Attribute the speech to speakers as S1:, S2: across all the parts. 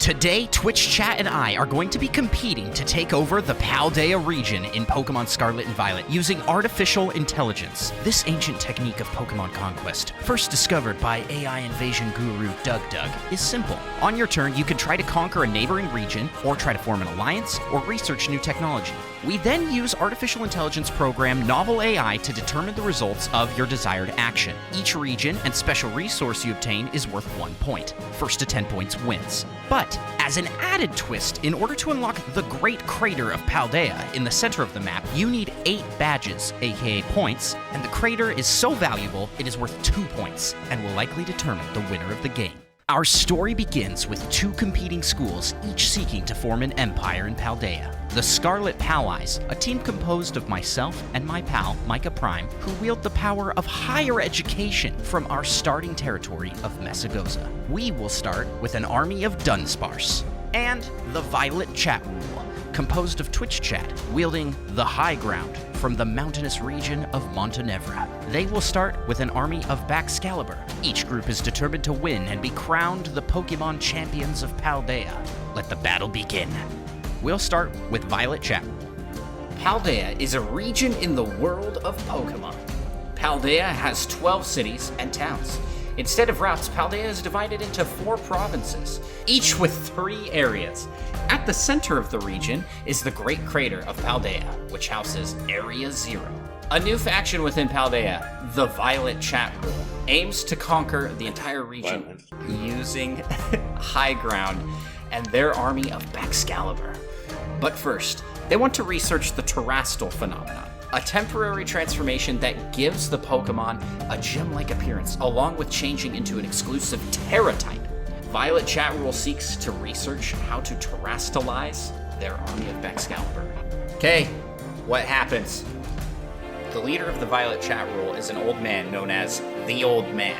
S1: Today, Twitch Chat and I are going to be competing to take over the Paldea region in Pokemon Scarlet and Violet using artificial intelligence. This ancient technique of Pokemon conquest, first discovered by AI invasion guru Doug, is simple. On your turn, you can try to conquer a neighboring region, or try to form an alliance, or research new technology. We then use artificial intelligence program Novel AI to determine the results of your desired action. Each region and special resource you obtain is worth 1 point. First to 10 points wins. But as an added twist, in order to unlock the Great Crater of Paldea in the center of the map, you need 8 badges, aka points, and the crater is so valuable it is worth 2 points, and will likely determine the winner of the game. Our story begins with 2 competing schools, each seeking to form an empire in Paldea. The Scarlet Palies, a team composed of myself and my pal, Micah Prime, who wield the power of higher education from our starting territory of Messagoza. We will start with an army of Dunsparce. And the Violet Chat Rule, composed of Twitch Chat, wielding the high ground from the mountainous region of Montenevra. They will start with an army of Baxcalibur. Each group is determined to win and be crowned the Pokemon champions of Paldea. Let the battle begin. We'll start with Violet Chat. Paldea is a region in the world of Pokemon. Paldea has 12 cities and towns. Instead of routes, Paldea is divided into 4 provinces, each with 3 areas. At the center of the region is the Great Crater of Paldea, which houses Area 0. A new faction within Paldea, the Violet Chat Rule, aims to conquer the entire region using high ground and their army of Baxcalibur. But first, they want to research the Terastal phenomenon, a temporary transformation that gives the Pokemon a gem-like appearance, along with changing into an exclusive Terra type. Violet Chat Rule seeks to research how to terastalize their army of Baxcalibur. Okay, what happens? The leader of the Violet Chat Rule is an old man known as the Old Man.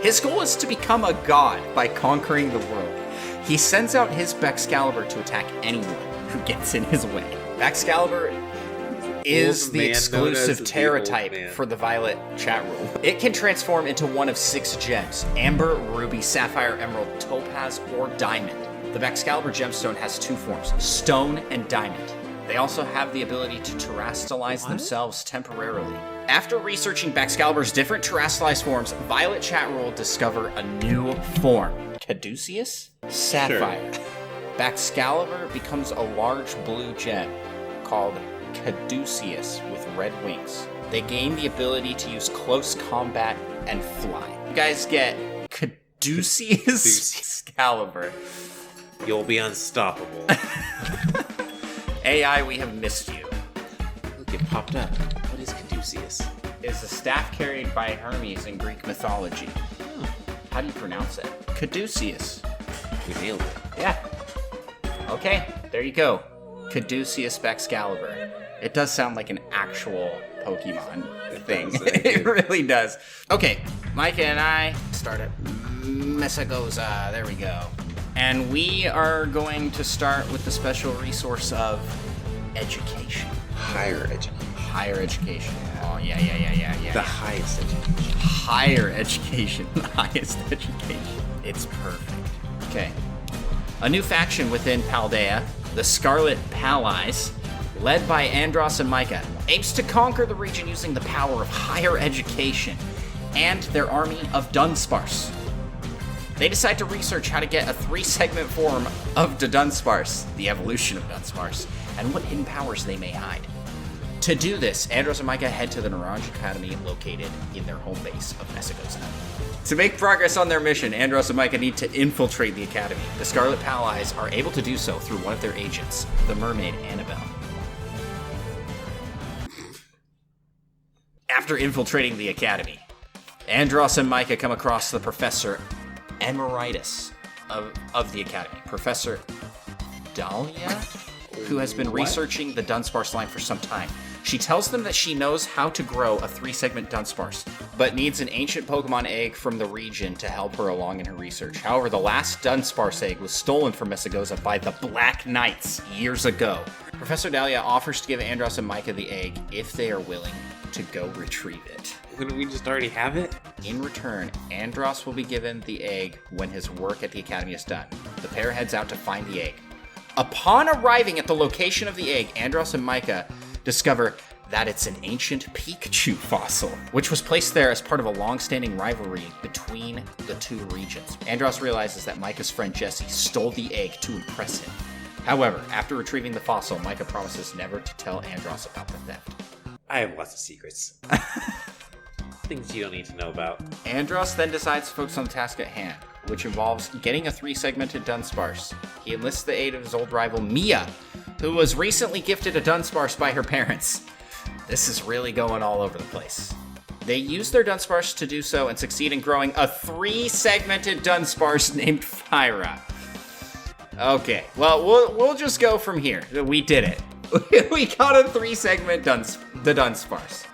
S1: His goal is to become a god by conquering the world. He sends out his Baxcalibur to attack anyone who gets in his way. Baxcalibur is the exclusive Terra type for the Violet Chat Rule. It can transform into one of 6 gems: Amber, Ruby, Sapphire, Emerald, Topaz, or Diamond. The Baxcalibur gemstone has 2 forms, Stone and Diamond. They also have the ability to terastalize themselves temporarily. After researching Baxcalibur's different terastalized forms, Violet Chat Rule discover a new form. Caduceus? Sapphire. Sure. Baxcalibur becomes a large blue gem called Caduceus with red wings. They gain the ability to use close combat and fly. You guys get Caduceus Excalibur.
S2: You'll be unstoppable.
S1: AI, we have missed you.
S2: Look, it popped up. What is Caduceus?
S1: It's a staff carried by Hermes in Greek mythology. How do you pronounce it? Caduceus.
S2: We nailed it.
S1: Yeah. Okay, there you go. Caduceus Baxcalibur. It does sound like an actual Pokemon thing. It really does. Okay, Micah and I start at Messagoza. There we go. And we are going to start with the special resource of education.
S2: Higher education.
S1: Higher education. Oh, yeah.
S2: The highest education.
S1: Higher education. The highest education. It's perfect. Okay. A new faction within Paldea, the Scarlet Palies, led by Andross and Micah, aims to conquer the region using the power of higher education and their army of Dunsparce. They decide to research how to get a 3-segment form of the Dunsparce, the evolution of Dunsparce, and what hidden powers they may hide. To do this, Andross and Micah head to the Naranj Academy located in their home base of Messagoza. To make progress on their mission, Andross and Micah need to infiltrate the academy. The Scarlet Palies are able to do so through one of their agents, the mermaid Annabelle. After infiltrating the academy, Andross and Micah come across the Professor Emeritus of the academy, Professor Dahlia, who has been researching the Dunsparce line for some time. She tells them that she knows how to grow a 3-segment Dunsparce, but needs an ancient Pokemon egg from the region to help her along in her research. However, the last Dunsparce egg was stolen from Messagoza by the Black Knights years ago. Professor Dahlia offers to give Andross and Micah the egg if they are willing
S3: to go retrieve it.
S2: Wouldn't we just already have it?
S3: In return, Andross will be given the egg when his work at the academy is done. The pair heads out to find the egg. Upon arriving at the location of the egg, Andross and Micah discover that it's an ancient Pikachu fossil, which was placed there as part of a long-standing rivalry between the two regions. Andross realizes that Micah's friend Jesse stole the egg to impress him. However, after retrieving the fossil, Micah promises never to tell Andross about the theft.
S2: I have lots of secrets. Things you don't need to know about.
S3: Andross then decides to focus on the task at hand, which involves getting a 3-segmented Dunsparce. He enlists the aid of his old rival, Mia, who was recently gifted a Dunsparce by her parents. This is really going all over the place. They use their Dunsparce to do so and succeed in growing a 3-segmented Dunsparce named Fyra. Okay, well, we'll just go from here. We did it. We got a 3-segment Dunsparce.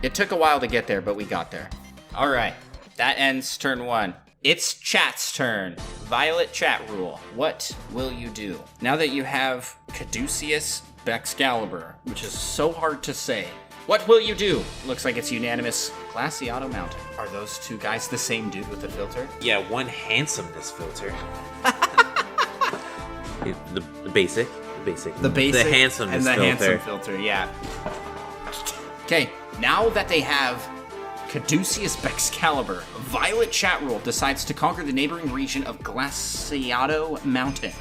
S3: It took a while to get there, but we got there. All right, that ends turn 1. It's chat's turn. Violet chat rule. What will you do? Now that you have Caduceus Excalibur, which is so hard to say, what will you do? Looks like it's unanimous. Glaciato Mountain. Are those two guys the same dude with the filter?
S2: Yeah, one handsomeness filter. The basic.
S3: The basic.
S2: The handsomeness
S3: and the
S2: filter.
S3: handsome filter, yeah. Okay, now that they have Caduceus Excalibur, Violet Chat Rule decides to conquer the neighboring region of Glaciato Mountain.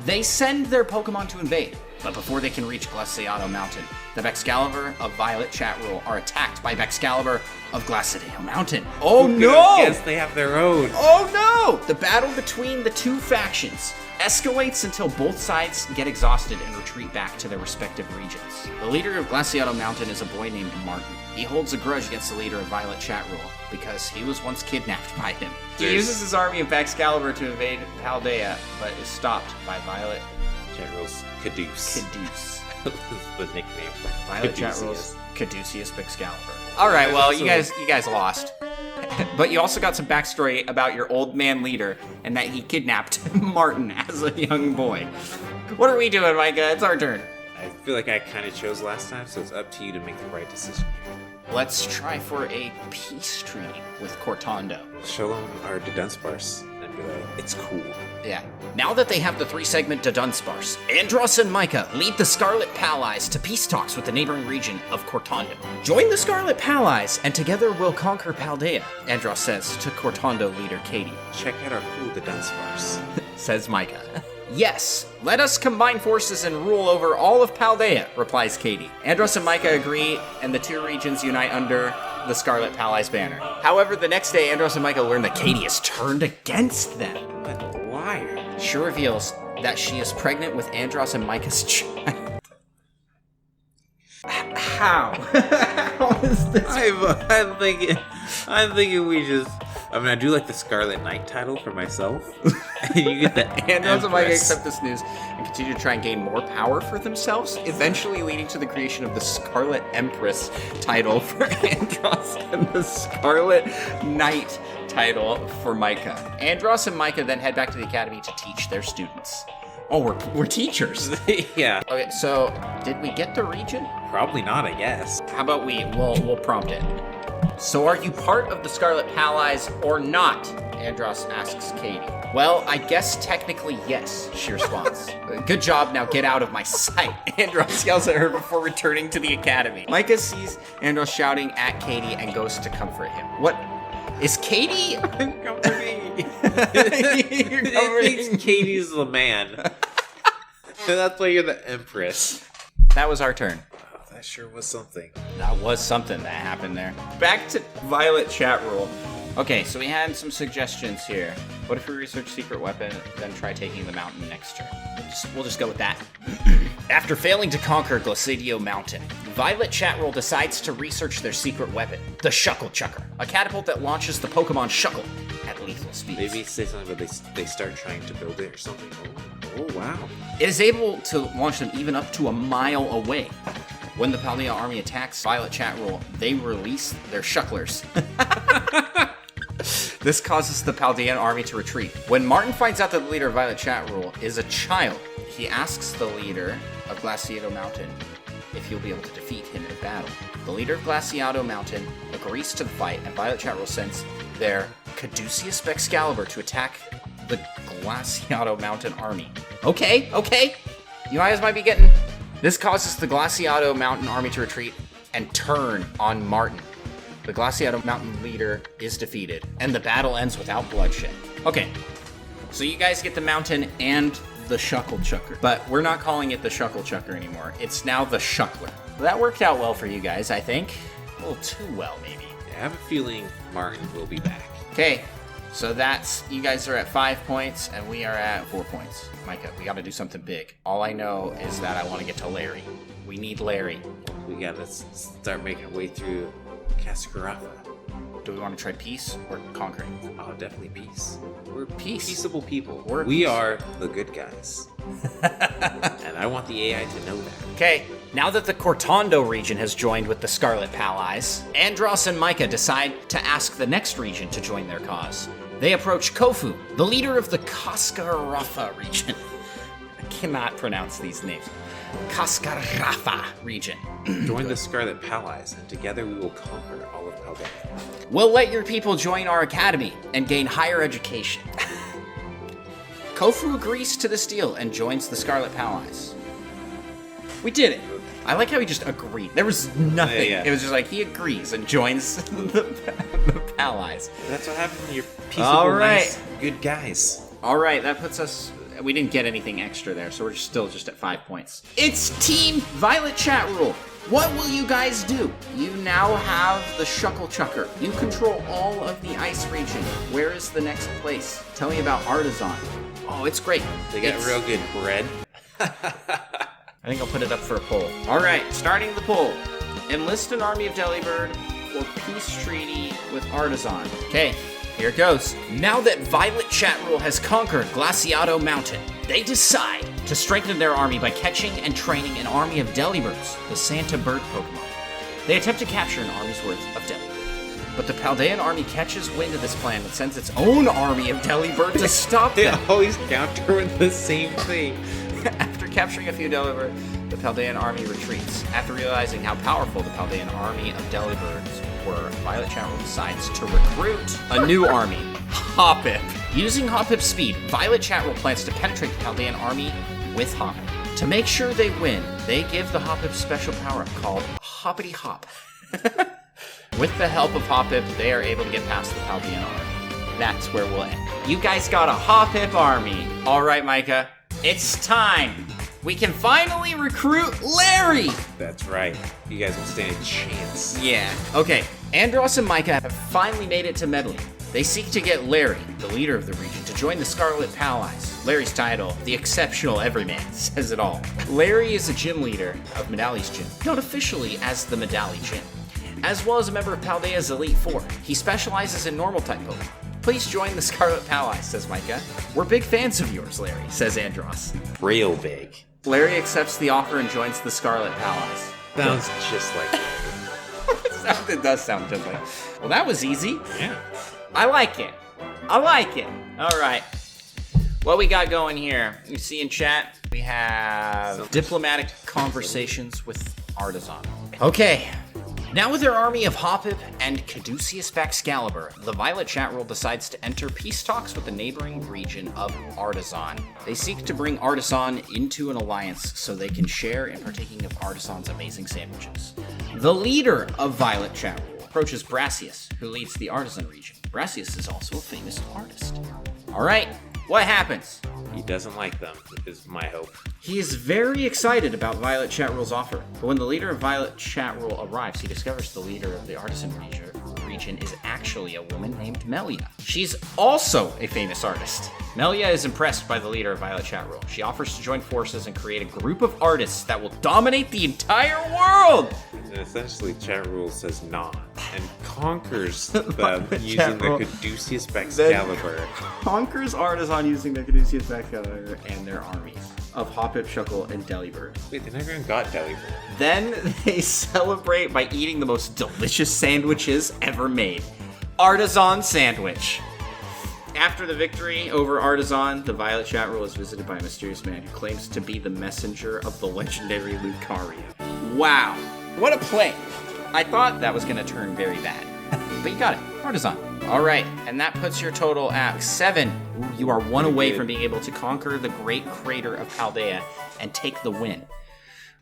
S3: They send their Pokemon to invade, but before they can reach Glaciato Mountain, the Excalibur of Violet Chat Rule are attacked by Excalibur of Glaciato Mountain. Oh no!
S2: Yes, they have their own.
S3: Oh no! The battle between the two factions escalates until both sides get exhausted and retreat back to their respective regions. The leader of Glaciato Mountain is a boy named Martin. He holds a grudge against the leader of Violet Chat Rule because he was once kidnapped by him. He uses his army of Excalibur to invade Paldea, but is stopped by Violet
S2: General's Caduce. The nickname.
S3: Violet Chat Rule's Caduceus Excalibur. All right, well, you guys lost. But you also got some backstory about your old man leader and that he kidnapped Martin as a young boy. What are we doing, Micah? It's our turn.
S2: I feel like I kind of chose last time, so it's up to you to make the right decision here.
S3: Let's try for a peace treaty with Cortando.
S2: Show them our Dunsparce and be like, it's cool.
S3: Yeah. Now that they have the 3-segment Dunsparce, Andross and Micah lead the Scarlet Palies to peace talks with the neighboring region of Cortando. Join the Scarlet Palies, and together we'll conquer Paldea, Andross says to Cortando leader Katie.
S2: Check out our cool Dunsparce.
S3: Says Micah. Yes, let us combine forces and rule over all of Paldea, replies Katie. Andross and Micah agree, and the two regions unite under the Scarlet Palies banner. However, the next day, Andross and Micah learn that Katie is turned against them.
S2: What a liar.
S3: She reveals that she is pregnant with Andross and Micah's child. How? How is this?
S2: I'm thinking we just... I mean, I do like the Scarlet Knight title for myself. And you get the
S3: Andross and Micah accept this news and continue to try and gain more power for themselves, eventually leading to the creation of the Scarlet Empress title for Andross and the Scarlet Knight title for Micah. Andross and Micah then head back to the academy to teach their students. Oh, we're teachers.
S2: Yeah.
S3: Okay, so did we get the region?
S2: Probably not, I guess.
S3: How about we'll prompt it. So are you part of the Scarlet Palies or not? Andross asks Katie. Well, I guess technically yes, she responds. Good job, now get out of my sight. Andross yells at her before returning to the academy. Micah sees Andross shouting at Katie and goes to comfort him. What? Is Katie?
S2: I'm comforting.
S3: You're
S2: It
S3: comforting.
S2: thinks Katie's the man. And that's why you're the Empress.
S3: That was our turn.
S2: Oh, that sure was something.
S3: That was something that happened there. Back to Violet Chat Rule. Okay, so we had some suggestions here. What if we research secret weapon, then try taking the mountain next turn? We'll just go with that. After failing to conquer Glaciato Mountain, Violet Chat Rule decides to research their secret weapon, the Shuckle Chucker, a catapult that launches the Pokemon Shuckle at lethal speeds.
S2: Maybe say something about they start trying to build it or something. Oh wow.
S3: It is able to launch them even up to a mile away. When the Paldea army attacks Violet Chat Rule, they release their Shucklers. This causes the Paldean army to retreat. When Martin finds out that the leader of Violet Chat Rule is a child, he asks the leader of Glaciato Mountain if you'll be able to defeat him in battle. The leader of Glaciado Mountain agrees to the fight, and Violet Chat Rule sends their Caduceus Excalibur to attack the Glaciado Mountain army. Okay. You guys might be getting... This causes the Glaciado Mountain army to retreat and turn on Martin. The Glaciado Mountain leader is defeated, and the battle ends without bloodshed. Okay, so you guys get the mountain and the Shuckle Chucker, but we're not calling it the Shuckle Chucker anymore. It's now the Shuckler. That worked out well for you guys, I think. A little too well, maybe.
S2: I have a feeling Martin will be back.
S3: Okay, so that's... You guys are at 5 points, and we are at 4 points. Micah, we gotta do something big. All I know is that I want to get to Larry. We need Larry.
S2: We gotta start making our way through Cascarafa.
S3: Do we want to try peace or conquering?
S2: Oh, definitely peace. We're
S3: Peace.
S2: peaceable people.
S3: We're
S2: we are the good guys. And I want the AI to know that.
S3: Okay, now that the Cortando region has joined with the Scarlet Palies, Andross and Micah decide to ask the next region to join their cause. They approach Kofu, the leader of the Cascarafa region. I cannot pronounce these names. Cascarafa region.
S2: Join the Scarlet Palies, and together we will conquer all of Paldea.
S3: We'll let your people join our academy and gain higher education. Kofu agrees to this deal and joins the Scarlet Palies. We did it. I like how he just agreed. There was nothing.
S2: Yeah.
S3: It was just like he agrees and joins the Palies.
S2: That's what happened when you're peaceable,
S3: All right.
S2: nice, good guys.
S3: All right, that puts us... We didn't get anything extra there, so we're still just at 5 points. It's Team Violet Chat Rule. What will you guys do? You now have the Shuckle Chucker. You control all of the ice region. Where is the next place? Tell me about Artisan. Oh, it's great.
S2: They got real good bread.
S3: I think I'll put it up for a poll. All right, starting the poll. Enlist an army of Delibird or peace treaty with Artisan. Okay, here it goes. Now that Violet Chat Rule has conquered Glaciado Mountain, they decide to strengthen their army by catching and training an army of Delibirds, the Santa Bird Pokemon. They attempt to capture an army's worth of Delibird. But the Paldean army catches wind of this plan and sends its own army of Delibird to stop
S2: They
S3: them.
S2: always counter with the same thing.
S3: After capturing a few Delibird, the Paldean army retreats. After realizing how powerful the Paldean army of Delibirds were, Violet Chat Rule decides to recruit a new army, Hoppip. Using Hoppip's speed, Violet Chat Rule plans to penetrate the Paldean army with Hoppip. To make sure they win, they give the Hoppip special power-up called Hoppity Hop. With the help of Hoppip, they are able to get past the Paldean army. That's where we'll end. You guys got a Hoppip army. All right, Micah, it's time. We can finally recruit Larry.
S2: That's right. You guys will stand a chance.
S3: Yeah. Okay. Andross and Micah have finally made it to Medley. They seek to get Larry, the leader of the region, to join the Scarlet Palies. Larry's title, the Exceptional Everyman, says it all. Larry is a gym leader of Medalli's gym, known officially as the Medalli Gym, as well as a member of Paldea's Elite Four. He specializes in normal-type Pokemon. Please join the Scarlet Palies, says Micah. We're big fans of yours, Larry, says Andross.
S2: Real big.
S3: Larry accepts the offer and joins the Scarlet Palies.
S2: Sounds just like that.
S3: It does sound just like... Well, that was easy.
S2: Yeah.
S3: I like it. I like it. All right. What we got going here? You see in chat, we have diplomatic conversations with Artisan. Okay. Now with their army of Hoppip and Caduceus Excalibur, the Violet Chat Rule decides to enter peace talks with the neighboring region of Artisan. They seek to bring Artisan into an alliance so they can share in partaking of Artisan's amazing sandwiches. The leader of Violet Chat Rule approaches Brassius, who leads the Artisan region. Brassius is also a famous artist. All right, what happens?
S2: He doesn't like them, is my hope.
S3: He is very excited about Violet Chat Rule's offer, but when the leader of Violet Chat Rule arrives, he discovers the leader of the Artisan region is actually a woman named Melia. She's also a famous artist. Melia is impressed by the leader of Violet Chat Rule. She offers to join forces and create a group of artists that will dominate the entire world!
S2: And essentially, Chat Rule says nah, and conquers them using the Caduceus Excalibur.
S3: Conquers Artisan using the Caduceus Excalibur and their armies of Hoppip, Shuckle, and Delibird.
S2: Wait, they never even got Delibird.
S3: Then they celebrate by eating the most delicious sandwiches ever made. Artisan Sandwich. After the victory over Artisan, the Violet Chat Rule is visited by a mysterious man who claims to be the messenger of the legendary Lucario. Wow. What a play. I thought that was going to turn very bad. But you got it. Partisan. All right. And that puts your total at 7. You are 1 away from being able to conquer the Great Crater of Paldea and take the win.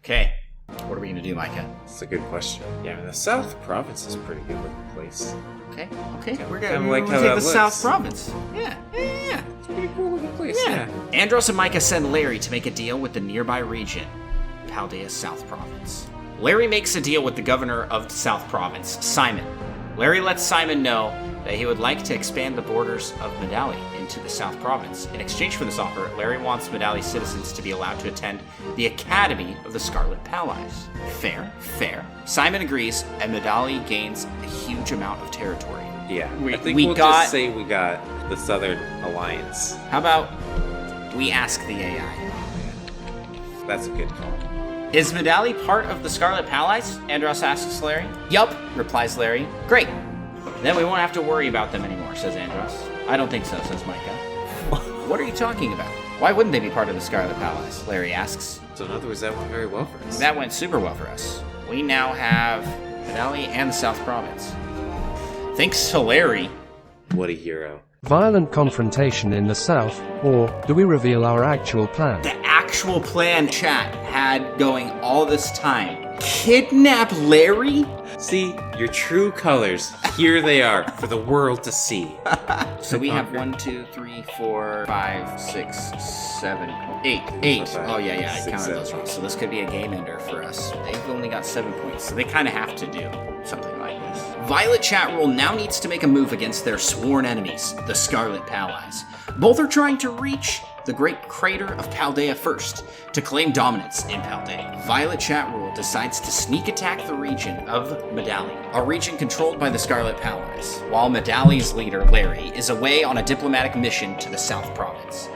S3: Okay. What are we going to do, Micah?
S2: That's a good question. Yeah, I mean, the South Province is a pretty good looking place.
S3: Okay. We're
S2: Kinda
S3: going
S2: like
S3: to
S2: how
S3: take
S2: that
S3: the
S2: looks.
S3: South Province. Yeah.
S2: It's a pretty cool looking place, yeah.
S3: Andross and Micah send Larry to make a deal with the nearby region, Paldea South Province. Larry makes a deal with the governor of the South Province, Simon. Larry lets Simon know that he would like to expand the borders of Medali into the South Province. In exchange for this offer, Larry wants Medali citizens to be allowed to attend the Academy of the Scarlet Palies. Fair. Simon agrees, and Medali gains a huge amount of territory.
S2: Yeah,
S3: We
S2: I think
S3: we
S2: we'll
S3: got-
S2: just say we got the Southern Alliance.
S3: How about we ask the AI?
S2: That's a good call.
S3: Is Medali part of the Scarlet Palies? Andross asks Larry. Yup, replies Larry. Great. Then we won't have to worry about them anymore, says Andross. I don't think so, says Micah. What are you talking about? Why wouldn't they be part of the Scarlet Palies? Larry asks.
S2: So in other words, that went very well for us.
S3: That went super well for us. We now have Medali and the South Province. Thanks to Larry.
S2: What a hero.
S4: Violent confrontation in the south, or do we reveal our actual plan?
S3: The actual plan chat had going all this time. Kidnap Larry?
S2: See, your true colors, here they are, for the world to see.
S3: So we have 1, 2, 3, 4, 5, 6, 7, 8. 8. Oh, yeah, I
S2: 6,
S3: counted those
S2: 7.
S3: wrong. So this could be a game ender for us. They've only got 7 points, so they kind of have to do something like this. Violet Chat Rule now needs to make a move against their sworn enemies, the Scarlet Palies. Both are trying to reach the Great Crater of Paldea first, to claim dominance in Paldea. Violet Chat Rule decides to sneak attack the region of Medali, a region controlled by the Scarlet Palies, while Medali's leader, Larry, is away on a diplomatic mission to the South Province.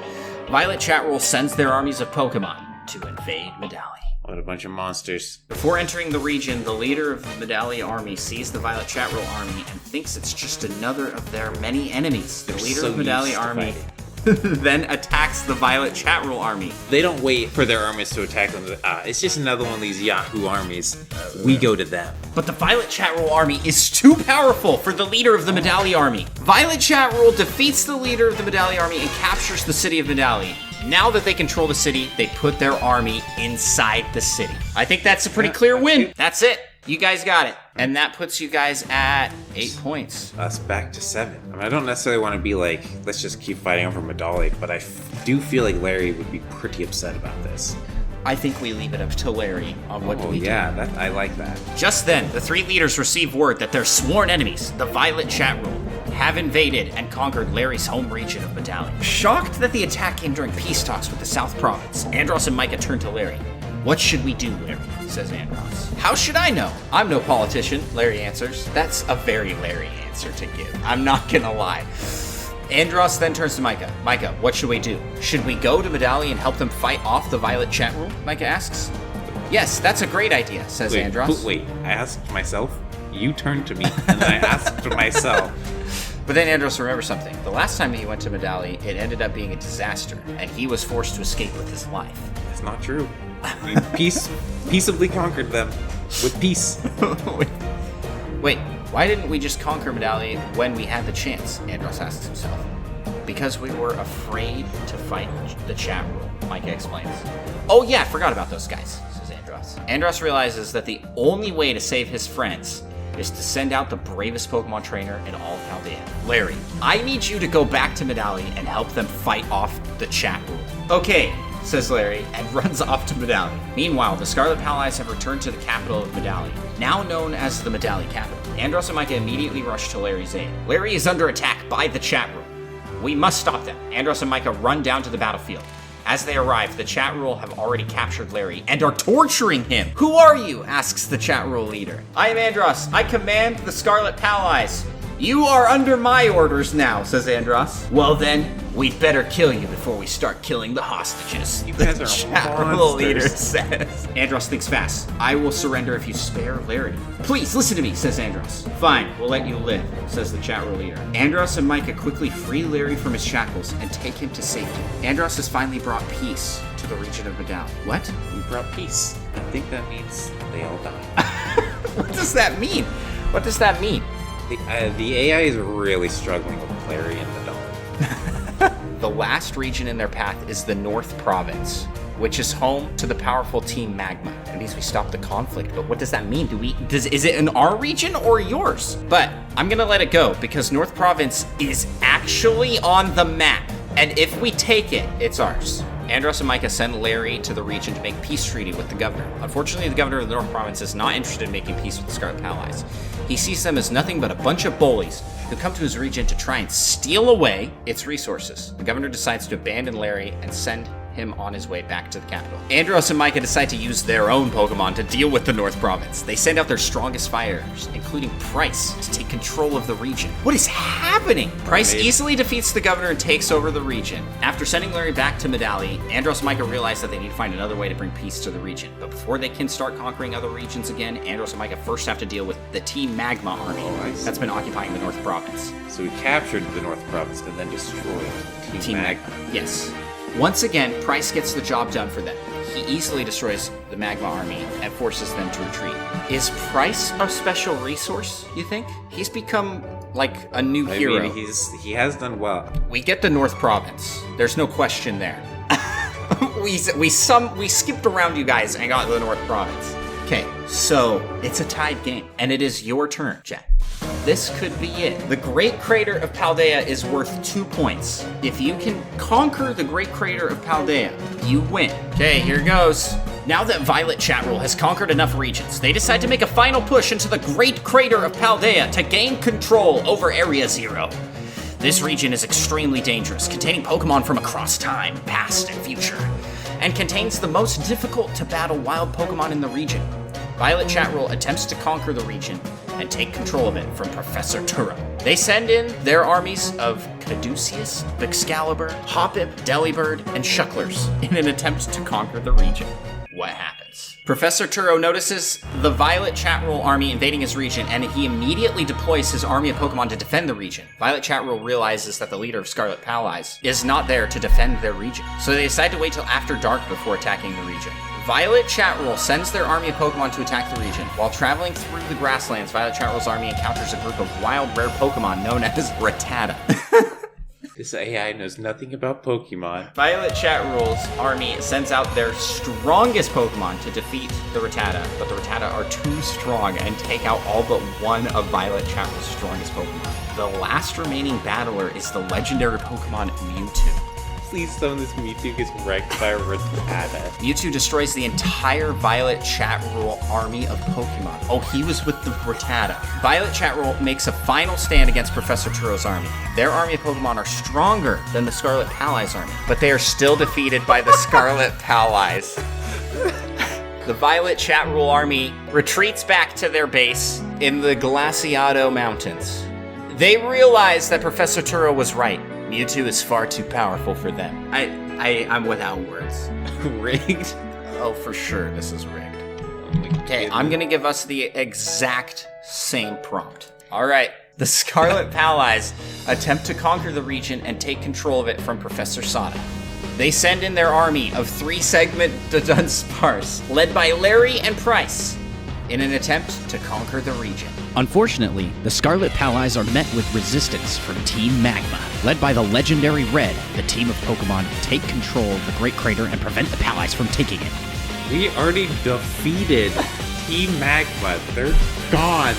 S3: Violet Chat Rule sends their armies of Pokémon to invade Medali.
S2: What a bunch of monsters.
S3: Before entering the region, the leader of the Medali army sees the Violet Chat Rule army and thinks it's just another of their many enemies. The leader
S2: so
S3: of the Medali
S2: used to
S3: army
S2: fighting.
S3: then attacks the Violet Chat Rule army.
S2: They don't wait for their armies to attack them. It's just another one of these Yahoo armies. We go to them.
S3: But the Violet Chat Rule army is too powerful for the leader of the Medali army. Violet Chat Rule defeats the leader of the Medali army and captures the city of Medali. Now that they control the city, they put their army inside the city. I think that's a pretty clear win. That's it. You guys got it. And that puts you guys at 8 points.
S2: Us back to 7. I mean, I don't necessarily want to be like, let's just keep fighting over Medali, but I do feel like Larry would be pretty upset about this.
S3: I think we leave it up to Larry on what do we do.
S2: I like that.
S3: Just then, the 3 leaders receive word that their sworn enemies, the Violet Chat Rule, have invaded and conquered Larry's home region of Medali. Shocked that the attack came during peace talks with the South Province, Andross and Micah turn to Larry. What should we do, Larry? Says Andross. How should I know? I'm no politician, Larry answers. That's a very Larry answer to give. I'm not gonna lie. Andross then turns to Micah. Micah, what should we do? Should we go to Medali and help them fight off the Violet Chat Rule? Micah asks. Yes, that's a great idea, says Andross.
S2: Wait, I asked myself, you turned to me, and I asked myself.
S3: But then Andross remembers something. The last time he went to Medali, it ended up being a disaster, and he was forced to escape with his life.
S2: That's not true. We peaceably conquered them with peace.
S3: Wait, why didn't we just conquer Medali when we had the chance? Andross asks himself. Because we were afraid to fight the Chat Rule, Micah explains. Oh yeah, I forgot about those guys, says Andross. Andross realizes that the only way to save his friends is to send out the bravest Pokemon trainer in all of Paldea. Larry, I need you to go back to Medali and help them fight off the Chat Rule. Okay, says Larry, and runs off to Medali. Meanwhile, the Scarlet Palies have returned to the capital of Medali, now known as the Medali capital. Andross and Micah immediately rush to Larry's aid. Larry is under attack by the Chat Rule. We must stop them. Andross and Micah run down to the battlefield. As they arrive, the Chat Rule have already captured Larry and are torturing him. Who are you? Asks the Chat Rule leader. I am Andross. I command the Scarlet Palies. You are under my orders now, says Andross. Well then, we'd better kill you before we start killing the hostages.
S2: You guys are
S3: Chapel leader
S2: monsters.
S3: says. Andross thinks fast. I will surrender if you spare Larry. Please, listen to me, says Andross. Fine, we'll let you live, says the chat room leader. Andross and Micah quickly free Larry from his shackles and take him to safety. Andross has finally brought peace to the region of Medal. What?
S2: We brought peace. I think that means they all died.
S3: What does that mean? What does that mean?
S2: The AI is really struggling with Larry and Medal.
S3: The last region in their path is the North Province, which is home to the powerful Team Magma. It means we stop the conflict, but what does that mean? Is it in our region or yours? But I'm gonna let it go because North Province is actually on the map, and if we take it, it's ours. Andross and Micah send Larry to the region to make peace treaty with the governor. Unfortunately, the governor of the North Province is not interested in making peace with the Scarlet Palies. He sees them as nothing but a bunch of bullies who come to his region to try and steal away its resources. The governor decides to abandon Larry and send him on his way back to the capital. Andross and Micah decide to use their own Pokemon to deal with the North Province. They send out their strongest fighters, including Price, to take control of the region. What is happening? Price easily defeats the governor and takes over the region. After sending Larry back to Medali, Andross and Micah realize that they need to find another way to bring peace to the region. But before they can start conquering other regions again, Andross and Micah first have to deal with the Team Magma army that's been occupying the North Province.
S2: So we captured the North Province and then destroyed Team Magma.
S3: Yes. Once again, Price gets the job done for them. He easily destroys the Magma army and forces them to retreat. Is Price a special resource, you think? He's become like a new hero.
S2: I mean, he has done well.
S3: We get the North Province. There's no question there. we skipped around you guys and got the North Province. Okay, so it's a tied game, and it is your turn, Jack. This could be it. The Great Crater of Paldea is worth 2 points. If you can conquer the Great Crater of Paldea, you win. Okay, here goes. Now that Violet Chatrule has conquered enough regions, they decide to make a final push into the Great Crater of Paldea to gain control over Area 0. This region is extremely dangerous, containing Pokemon from across time, past, and future, and contains the most difficult to battle wild Pokemon in the region. Violet Chatrule attempts to conquer the region and take control of it from Professor Turo. They send in their armies of Caduceus, Excalibur, Hoppip, Delibird, and Shucklers in an attempt to conquer the region. What happens? Professor Turo notices the Violet Chatrule army invading his region, and he immediately deploys his army of Pokemon to defend the region. Violet Chatrule realizes that the leader of Scarlet Palies is not there to defend their region, so they decide to wait till after dark before attacking the region. Violet Chatrule sends their army of Pokemon to attack the region. While traveling through the grasslands, Violet Chatrule's army encounters a group of wild, rare Pokemon known as Rattata.
S2: This AI knows nothing about Pokemon.
S3: Violet Chatrule's army sends out their strongest Pokemon to defeat the Rattata, but the Rattata are too strong and take out all but one of Violet Chatrule's strongest Pokemon. The last remaining battler is the legendary Pokemon Mewtwo.
S2: Please tell me this Mewtwo gets wrecked by a Rattata.
S3: Mewtwo destroys the entire Violet Chatrule army of Pokemon. Oh, he was with the Rattata. Violet Chatrule makes a final stand against Professor Turo's army. Their army of Pokemon are stronger than the Scarlet Palies army, but they are still defeated by the Scarlet Palies. The Violet Chatrule army retreats back to their base in the Glaciado Mountains. They realize that Professor Turo was right. Mewtwo is far too powerful for them. I'm without words.
S2: Rigged?
S3: Oh, for sure, this is rigged. Okay, I'm gonna give us the exact same prompt. Alright, the Scarlet Palies attempt to conquer the region and take control of it from Professor Sada. They send in their army of 3-segment Dunsparce, led by Larry and Price, in an attempt to conquer the region.
S1: Unfortunately, the Scarlet Palies are met with resistance from Team Magma. Led by the legendary Red, the team of Pokemon take control of the Great Crater and prevent the Palies from taking it.
S2: We already defeated Team Magma. They're gone.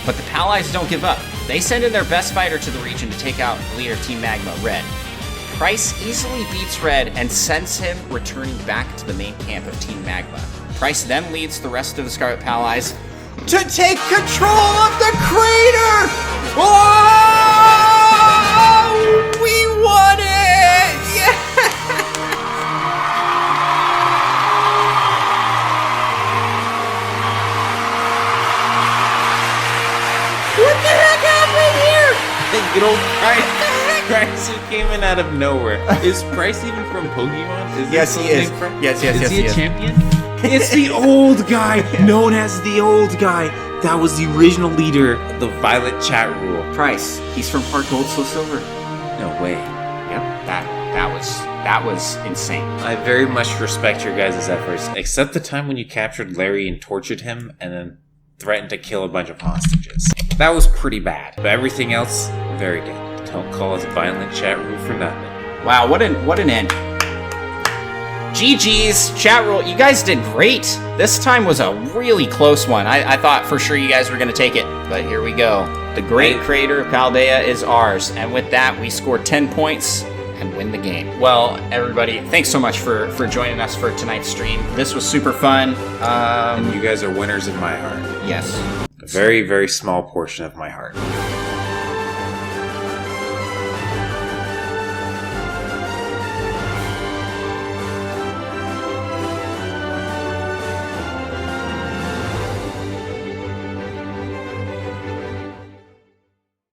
S3: But the Palies don't give up. They send in their best fighter to the region to take out leader Team Magma, Red. Price easily beats Red and sends him returning back to the main camp of Team Magma. Price then leads the rest of the Scarlet Palies to take control of the crater! Oh! We won it! Yeah! What the heck happened?
S2: Good old Price. Price who came in out of nowhere. Is Price even from Pokemon? Is
S3: Yes, he is. Yes,
S2: is he a
S3: is.
S2: champion? It's the old guy, known as the old guy. That was the original leader of the Violet Chat Rule.
S3: Price. He's from Heart Gold, Soul Silver.
S2: No way.
S3: Yep. That was insane.
S2: I very much respect your guys' efforts, except the time when you captured Larry and tortured him, and then threatened to kill a bunch of hostages. That was pretty bad, but everything else, very good. Don't call us Violent Chat Rule for nothing.
S3: Wow, what an end. GG's, Chat Rule, you guys did great. This time was a really close one. I thought for sure you guys were going to take it, but here we go. The Great Crater of Paldea is ours, and with that, we score 10 points and win the game. Well, everybody, thanks so much for joining us for tonight's stream. This was super fun.
S2: And you guys are winners in my heart.
S3: Yes.
S2: A very, very small portion of my heart.